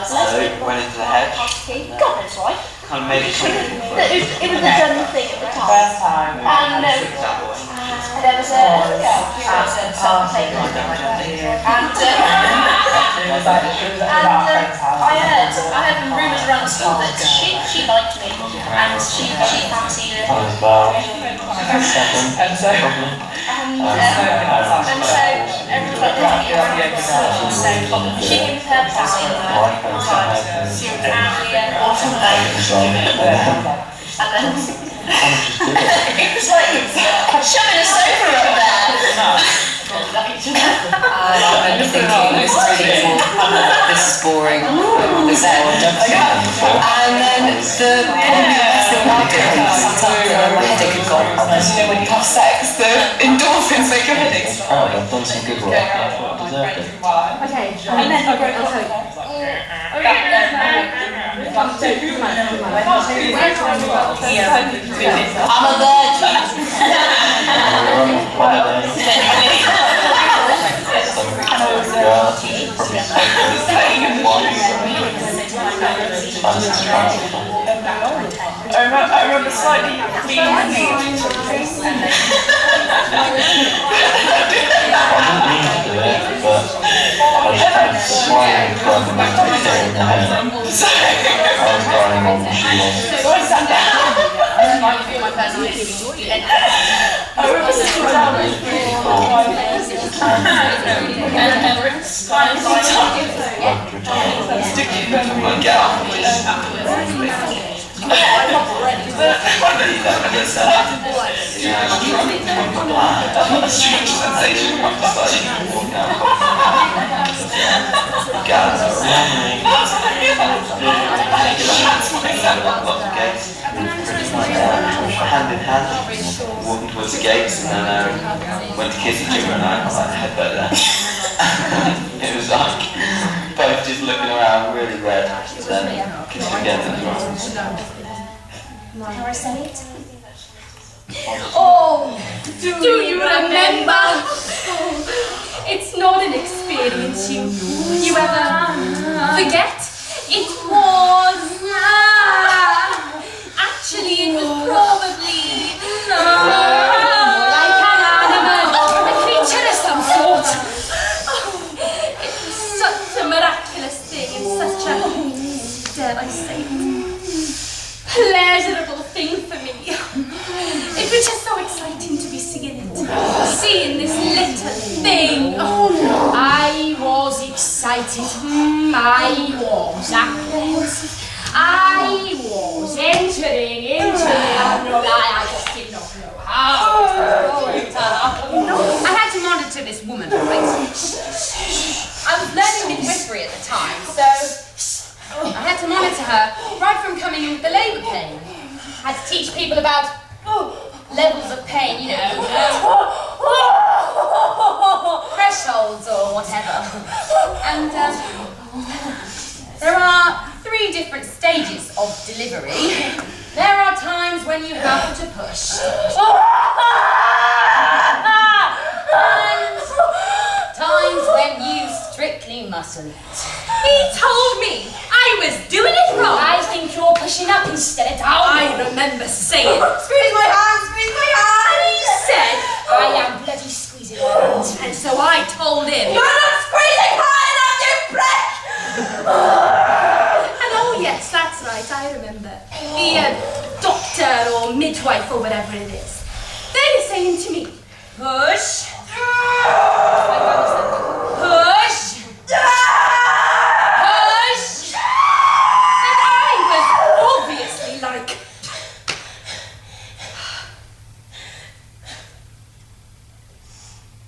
So went into the hedge. God knows why. Kind of made it something for us. It was a done thing at the time. First time. And there was a house and something. I heard rumours around the school that she liked me and she fancied it. And so everyone she came with her party and then it was like shoving a sofa up there. I'm thinking this is boring. This is and then the probably sat up and my headache had gone. And you know when you have sex, the endorphins make your headache stop. I've done some good work. I deserve it. Okay, and then I'm a virgin. I remember slightly being I didn't mean to do it, but I was kind of smiling from the in the head. I was going on the shoe on. I remember sitting down strange sensation. Hand in hand, walking towards the gates, and then went to kiss each other, and I was like, headbutt there. It was like both just looking around, really red, then kissing again as well. Can I say it? Oh, do you remember? Oh, it's not an experience you ever forget. It was actually it was probably like an animal, a creature of some sort. Oh, it was such a miraculous thing and such a, dare I say, pleasurable thing for me. It was just so exciting to be seeing it, seeing this little thing. Oh, I was excited. I was entering into it. I just did not know how it I had to monitor this woman, right? I was learning midwifery at the time, so I had to monitor her right from coming in with the labour pain. I had to teach people about levels of pain, you know, thresholds or whatever. And there are 3 different stages of delivery. There are times when you have to push. And times when you strictly mustn't. He told me I was doing it wrong. I think you're pushing up instead of down. I remember saying, squeeze my hand, squeeze my hand. And he said, I am bloody squeezing my hand. And so I told him, you're not squeezing hard enough, you prick! And oh yes, that's right, I remember. The doctor or midwife or whatever it is. They were saying to me, push. Push. Push! And I was obviously like,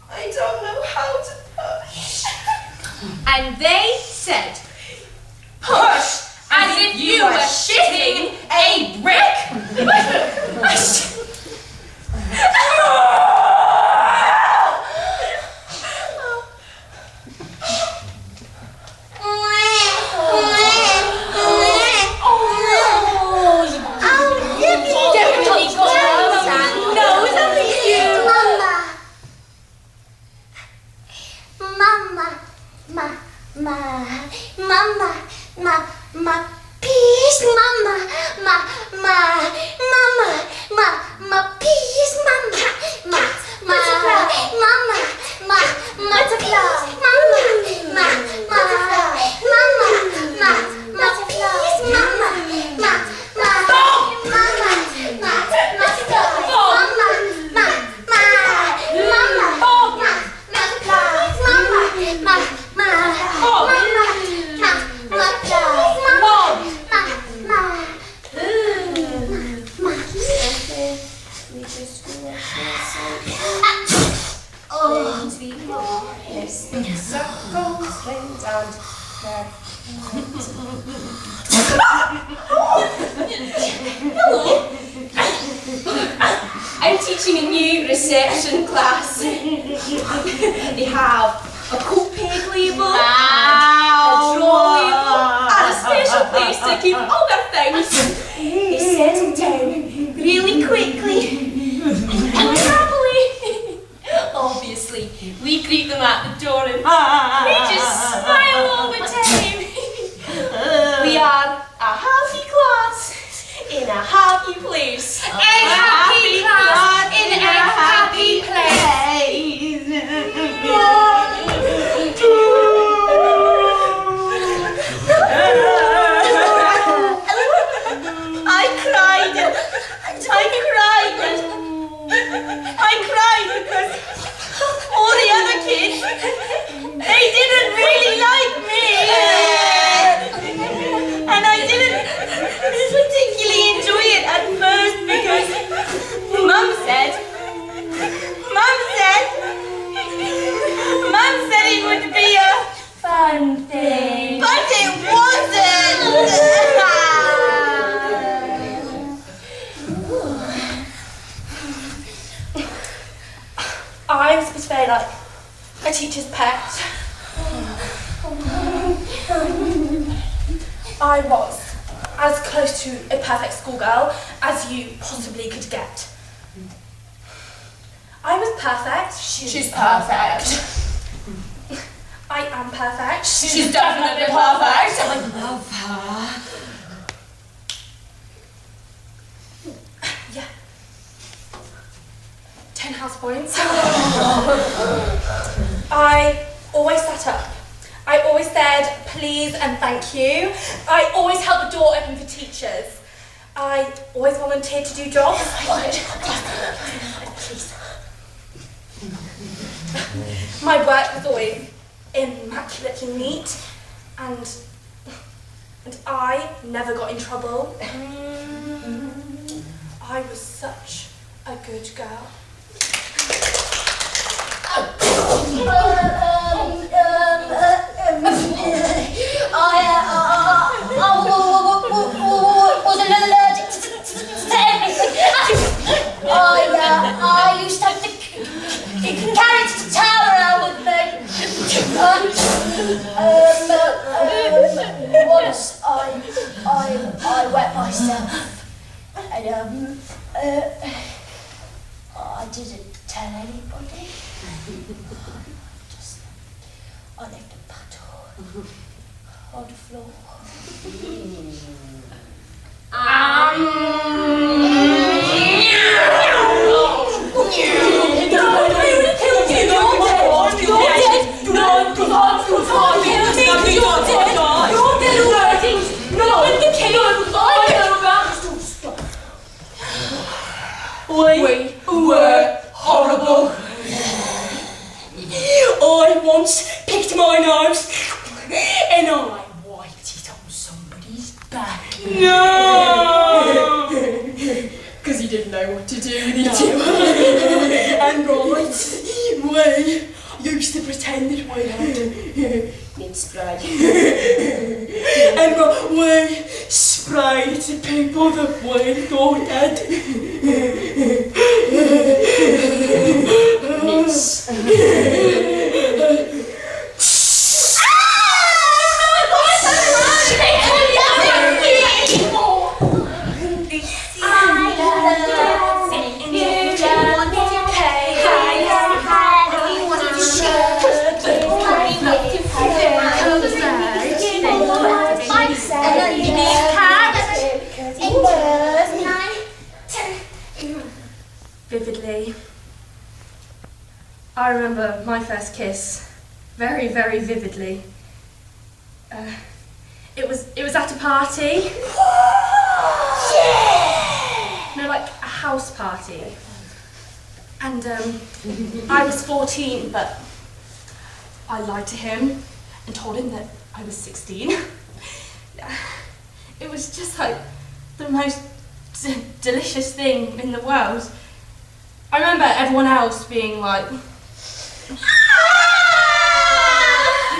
I don't know how to push. And they said, push as if you were shitting a brick. peace, mama, peace, mama, I'm teaching a new reception class. They have a coat peg label, a draw label, and a special place to keep all their things. They settle down really quickly and happily. Obviously, we greet them at the door and we just smile all the time. We are a happy class in a happy place. A happy class in a happy place. I cried because all the other kids, they didn't really like me. And I didn't particularly enjoy it at first because Mum said it would be a fun thing. But it wasn't! I was supposed to be like a teacher's pet. I was as close to a perfect schoolgirl as you possibly could get. I was perfect. She's perfect. I am perfect. She's definitely perfect. I love her. Yeah. 10 house points. I always sat up. I always said please and thank you. I always held the door open for teachers. I always volunteered to do jobs. Please. My work was always immaculately neat, and I never got in trouble. I was such a good girl. I wasn't allergic to everything. I used to have to carry the towel around with me. Once I wet myself, and I didn't tell anybody. I left a puddle on the floor. We were horrible. I once picked my nose and I wiped it on somebody's back. No! Because he didn't know what to do with it. And right, we used to pretend that we had mint spray. And we sprayed to people that we thought had mints. I remember my first kiss very, very vividly. It was at a party. No, like a house party. And I was 14, but I lied to him and told him that I was 16. It was just like the most delicious thing in the world. I remember everyone else being like, you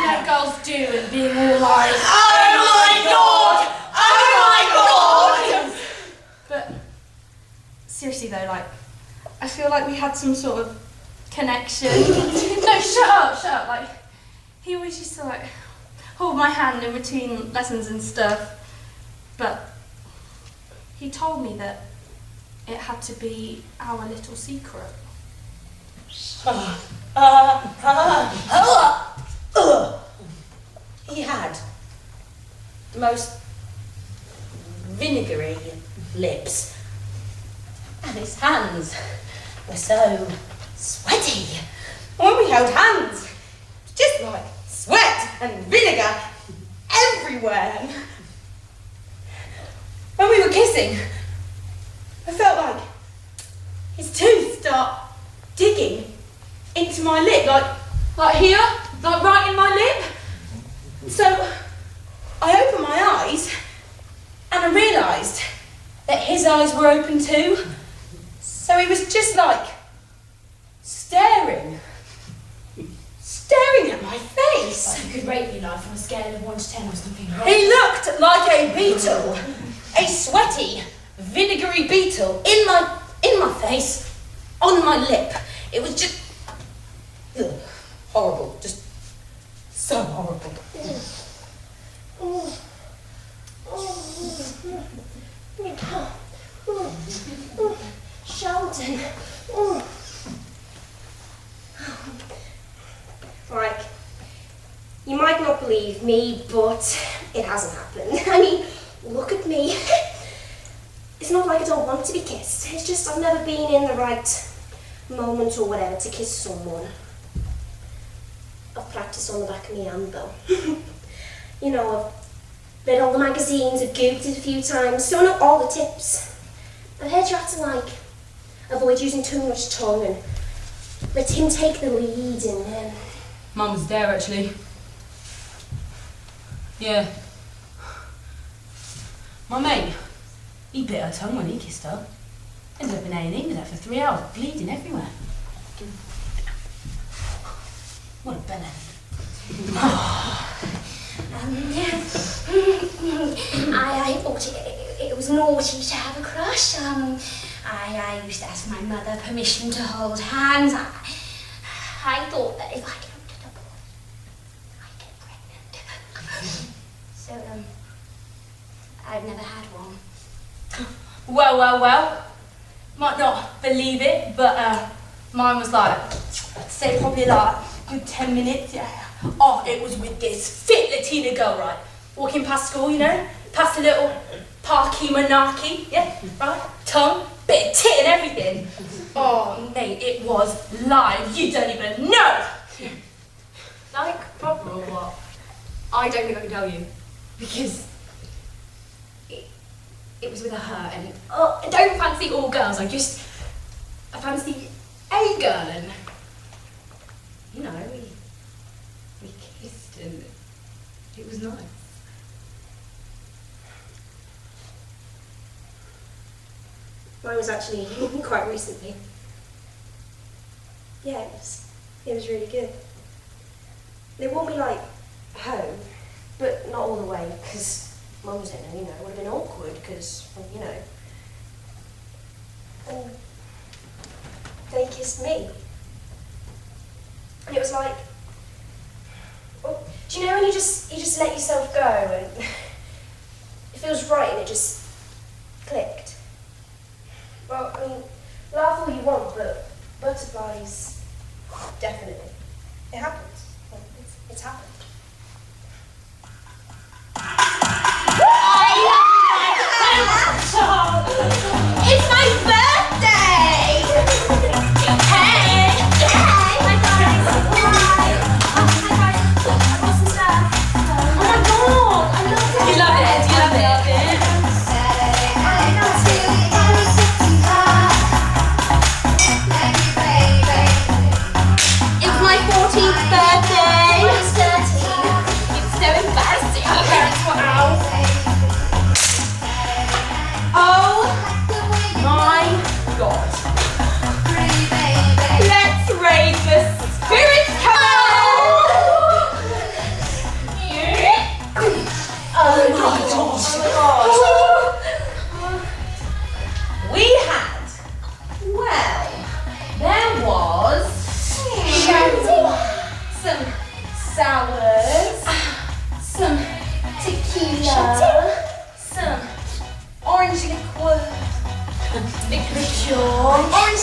know, girls do, and being all like, oh my god! But seriously though, like, I feel like we had some sort of connection. No, shut up. Like, he always used to like hold my hand in between lessons and stuff. But he told me that it had to be our little secret. He had the most vinegary lips, and his hands were so sweaty. When we held hands, just like sweat and vinegar everywhere. When we were kissing, I felt like his tooth start digging into my lip, like here, like right in my lip. So I opened my eyes and I realised that his eyes were open too. So he was just like staring at my face. Like he could rate me like on a scale of 1 to 10 or something. He looked like a beetle, a sweaty, vinegary beetle in my face, on my lip. It was just horrible, just so horrible. Sheldon. Like, you might not believe me, but it hasn't happened. I mean, look at me. It's not like I don't want to be kissed. It's just I've never been in the right moment or whatever to kiss someone. I've practiced on the back of my hand though. You know, I've read all the magazines, I've googled it a few times, so I know all the tips. I've heard you have to like avoid using too much tongue and let him take the lead and Mum was there actually. Yeah. My mate, he bit her tongue when he kissed her. Ended up in A&E with her for 3 hours, bleeding everywhere. What a belly. I thought it was naughty to have a crush. I used to ask my mother permission to hold hands. I thought that if I looked at a boy, I'd get pregnant. So, I've never had one. Well. Might not believe it, but mine was like, I'd say probably like a good 10 minutes, yeah. Oh, it was with this fit Latina girl, right? Walking past school, you know, past a little parky monarchy, yeah, right? Tongue, bit of tit and everything. Oh, mate, it was live, you don't even know. Like proper or what? I don't think I can tell you. Because it was with a her and I don't fancy all girls, I fancy a girl and you know, we kissed and it was nice. Mine was actually quite recently. Yeah, it was really good. They want me like home, but not all the way because Mum was in and you know, it would have been awkward because, you know. And they kissed me. And it was like, well, do you know when you just let yourself go and it feels right and it just clicked? Well, I mean, laugh all you want, but butterflies, definitely. It happens. It's happened. It's my birthday! Hey! My God!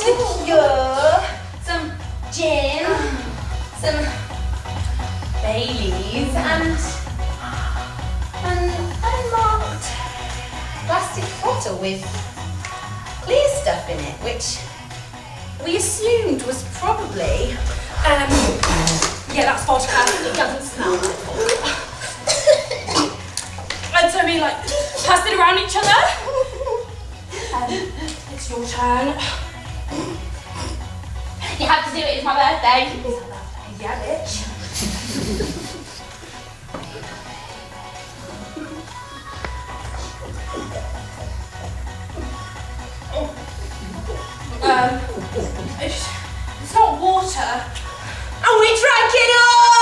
Yeah. some gin, some Baileys, and an unmarked plastic bottle with clear stuff in it, which we assumed was probably... Yeah, that's vodka. It doesn't smell like vodka. And so we passed it around each other. It's your turn. You have to do it, it's my birthday. It's my birthday, yeah, bitch. It's not water. And we drank it all!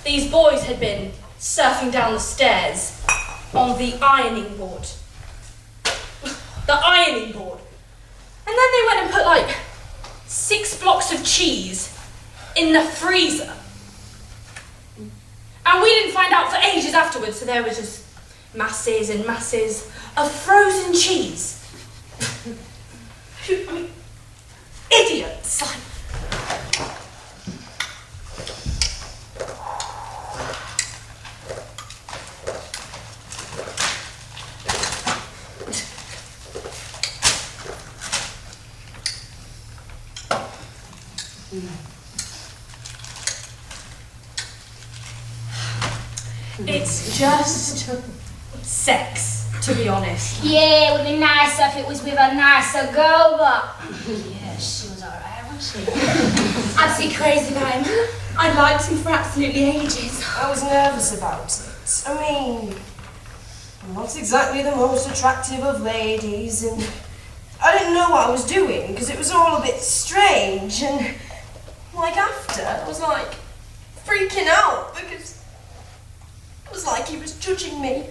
these boys had been surfing down the stairs on the ironing board. The ironing board. And then they went and put like 6 blocks of cheese in the freezer. And we didn't find out for ages afterwards, so there was just masses and masses of frozen cheese. I mean, idiots. It's just sex, to be honest. Yeah, it would be nicer if it was with a nicer girl, but... Yeah, she was alright, wasn't she? Absolutely crazy about him. I liked him for absolutely ages. I was nervous about it. I mean, I'm not exactly the most attractive of ladies, and I didn't know what I was doing because it was all a bit strange. And like after, I was like freaking out because it was like he was judging me.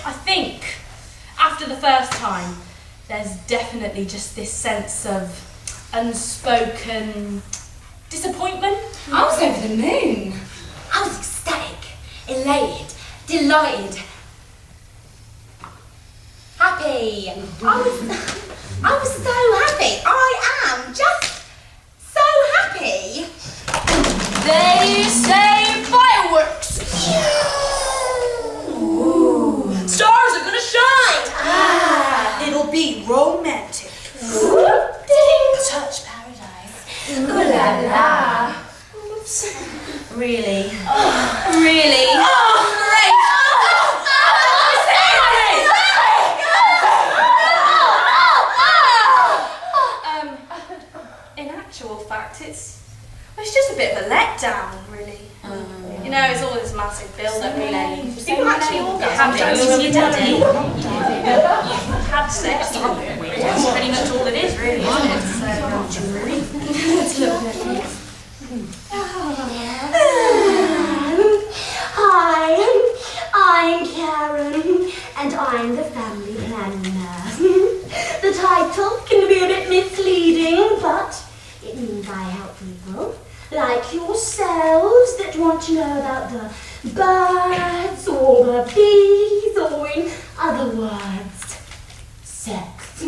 I think after the first time, there's definitely just this sense of unspoken disappointment. I was over the moon. I was ecstatic, elated, delighted, happy. I was so happy. I am just so happy. They say fireworks. Ooh. Stars are gonna shine. It'll be romantic. Touch paradise. Ooh la la. Really? Really? Great! In actual fact, it's just a bit of a letdown, really. You know, it's all this massive build-up, really. People actually all have sex with your daddy. You've had sex. That's pretty much all it is, really, isn't it? So, Hi, I'm Karen, and I'm the family planner. The title can be a bit misleading, but it means I help people like yourselves that want to know about the birds or the bees, or in other words, sex.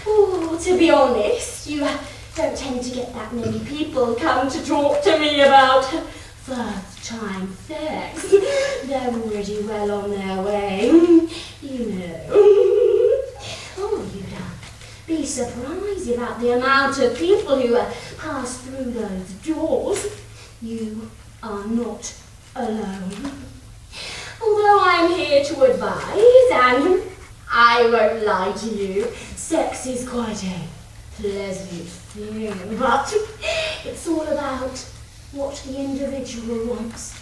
Oh, to be honest, you don't tend to get that many people come to talk to me about first time sex. They're already well on their way, you know. Oh, you'd be surprised about the amount of people who pass through those doors. You are not alone. Although I'm here to advise, and I won't lie to you, sex is quite a pleasant thing, but it's all about what the individual wants.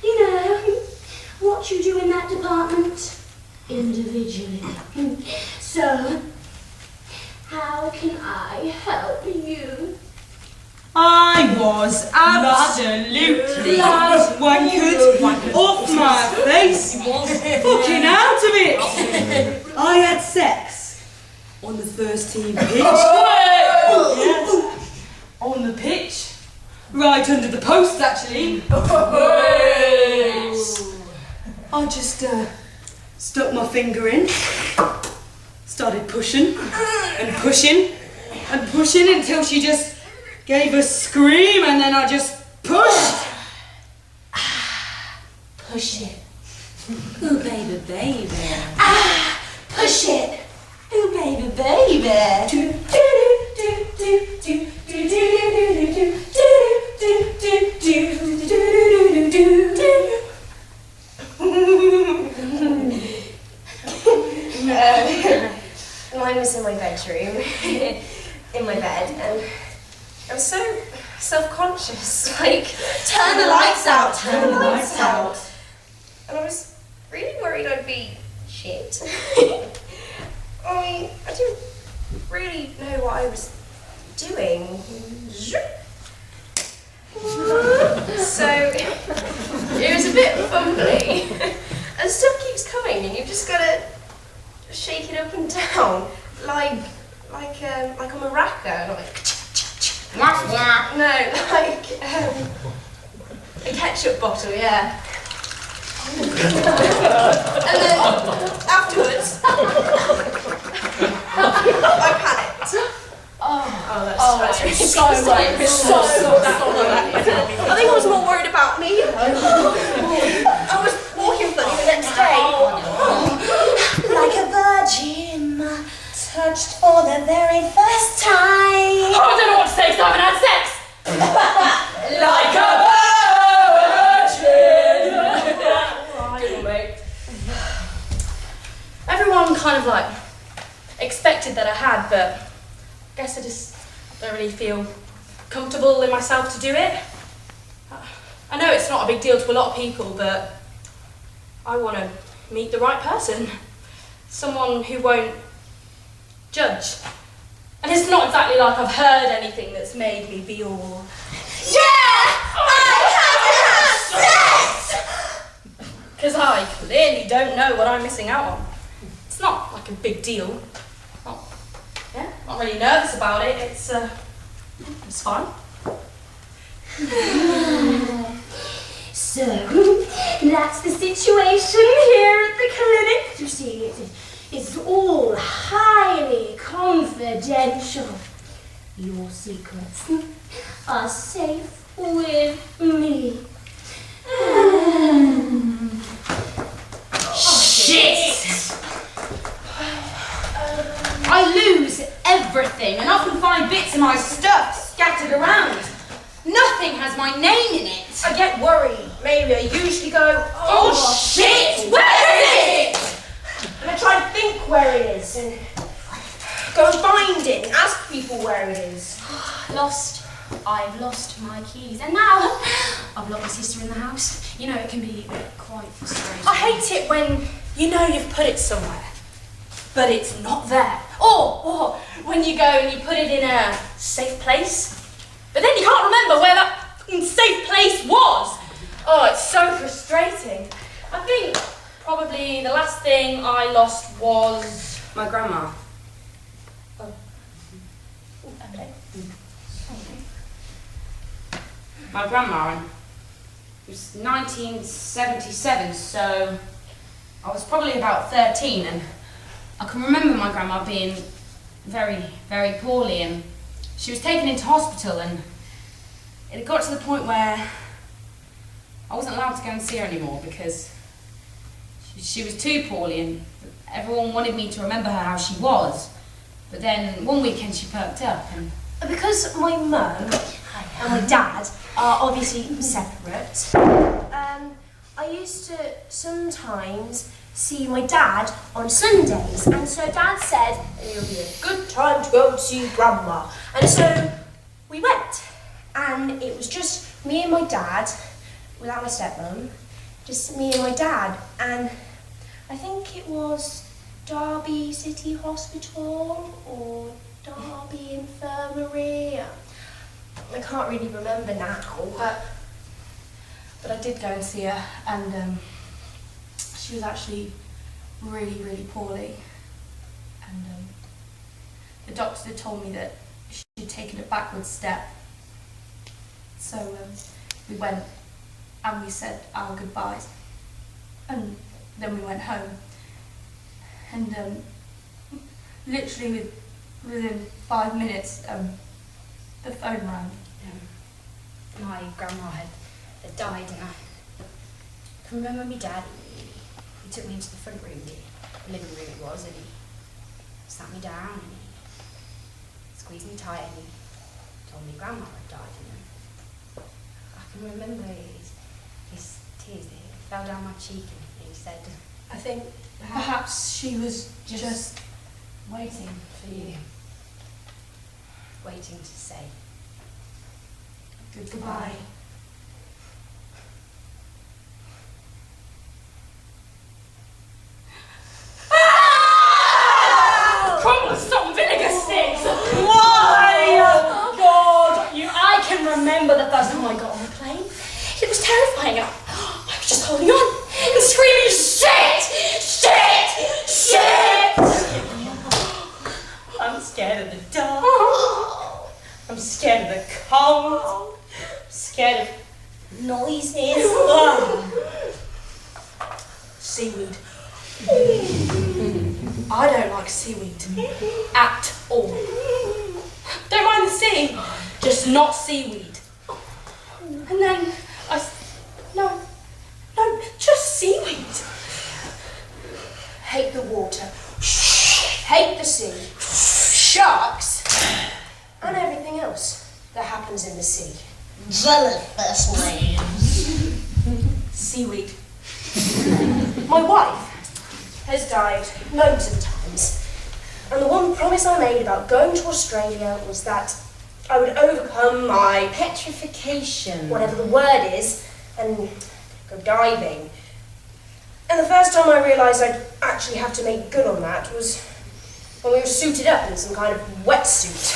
You know, what you do in that department individually. So, how can I help you? I was absolutely wankered off my face, fucking out of it. I had sex on the first team pitch. Yes, on the pitch, right under the post actually. I just stuck my finger in, started pushing and pushing and pushing until she just gave a scream, and then I just pushed. Push it. Ooh, baby, baby. Push it. Ooh, baby, baby. Mine was in my bedroom, in my bed, and I was so self-conscious, like, turn the lights out, turn the lights out. And I was really worried I'd be shit. I mean, I didn't really know what I was doing. So it was a bit fumbly, and stuff keeps coming, and you've just got to shake it up and down, like a maraca, no, like a ketchup bottle, yeah. And then afterwards, I panicked. That's really so I think I was more worried about me. I was walking funny the next day. Like a virgin, touched for the very first time. I don't know what to say, so I haven't had sex. Like a virgin. Everyone kind of like expected that I had, but I guess I just don't really feel comfortable in myself to do it. I know it's not a big deal to a lot of people, but I want to meet the right person. Someone who won't judge. And it's not exactly like I've heard anything that's made me be all, yeah, I haven't had sex! Because I clearly don't know what I'm missing out on. It's not like a big deal. Not really nervous about it. It's fun. So, that's the situation here at the clinic. You see, it's all highly confidential. Your secrets are safe with me. Shit! I lose everything and often find bits of my stuff scattered around. Nothing has my name in it. I get worried. Maybe I usually go, oh shit, where is it? And I try to think where it is and go and find it and ask people where it is. I've lost my keys, and now I've locked my sister in the house. You know, it can be quite frustrating. I hate it when you know you've put it somewhere, but it's not there. Or when you go and you put it in a safe place, but then you can't remember where that fucking safe place was. Oh, it's so frustrating. I think probably the last thing I lost was my grandma. Oh. Okay. My grandma, it was 1977, so I was probably about 13, and I can remember my grandma being very, very poorly, and she was taken into hospital, and it got to the point where I wasn't allowed to go and see her anymore because she was too poorly, and everyone wanted me to remember her how she was. But then one weekend she perked up, and because my mum and my dad are obviously separate, I used to sometimes see my dad on Sundays, and so Dad said it would be a good time to go and see Grandma, and so we went, and it was just me and my dad, without my stepmom, just me and my dad, and I think it was Derby City Hospital or Derby Infirmary. I can't really remember now, but I did go and see her, and she was actually really, really poorly, and the doctors had told me that she'd taken a backward step. So we went and we said our goodbyes, and then we went home, and literally within 5 minutes the phone rang. My grandma had died, and I can remember my dad, he took me into the front room, the living room it was, and he sat me down and he squeezed me tight and he told me grandma had died, and I can remember his tears, they fell down my cheek, and he said, I think perhaps she was just waiting for you. Waiting to say goodbye. Crumble salt and vinegar sticks! Why? God, I can remember the first time I got on the plane. scared of the cold. I'm scared of noises. Seaweed. I don't like seaweed at all. Don't mind the sea, just not seaweed. And then no, just seaweed. Hate the water, hate the sea, sharks, and everything else that happens in the sea. Jellyfish names. Seaweed. My wife has died loads of times, and the one promise I made about going to Australia was that I would overcome my Petrification. whatever the word is, and go diving. And the first time I realised I'd actually have to make good on that was when we were suited up in some kind of wetsuit.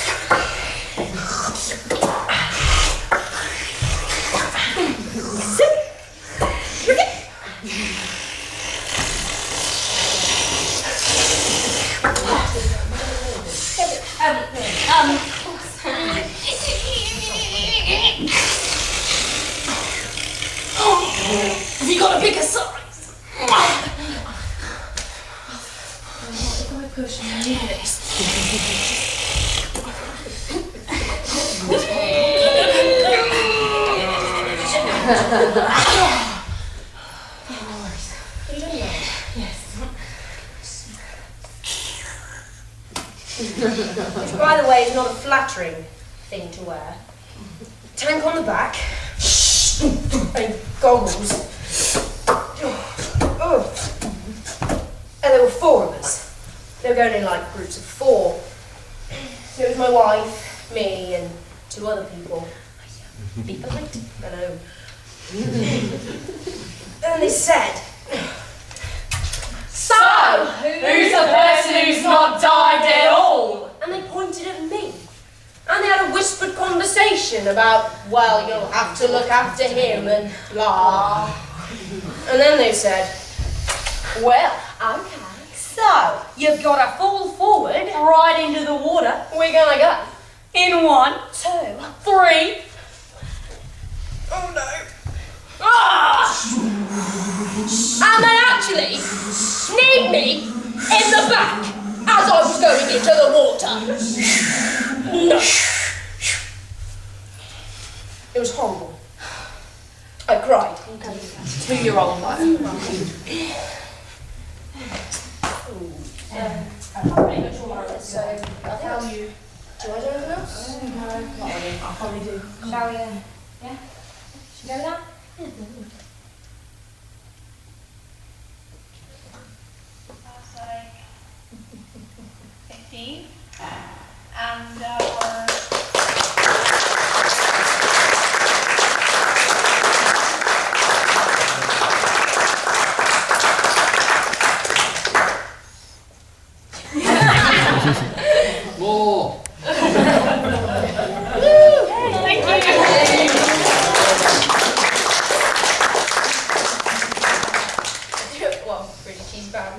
Have you got a bigger size? If I push this. Which, by the way, is not a flattering thing to wear. Tank on the back, and goggles. And there were 4 of us. They were going in like groups of 4. So it was my wife, me, and 2 other people. Be polite. I know. And they said, "So, who's the person who's not died at all?" And they pointed at me. And they had a whispered conversation about, well, you'll have to look after him and blah. And then they said, well, okay, so you've got to fall forward right into the water. We're going to go in 1, 2, 3. Oh no. Ah! And they actually sneaked me in the back as I was going into the water. No. It was horrible. I cried. 2-year-old like. I'm pretty much all right, so I'll tell you. Do I do anything else? No, not really. I'll probably do. Shall we? Yeah? Should we go with that? That's like 15. And our More! Well, pretty cheese bad.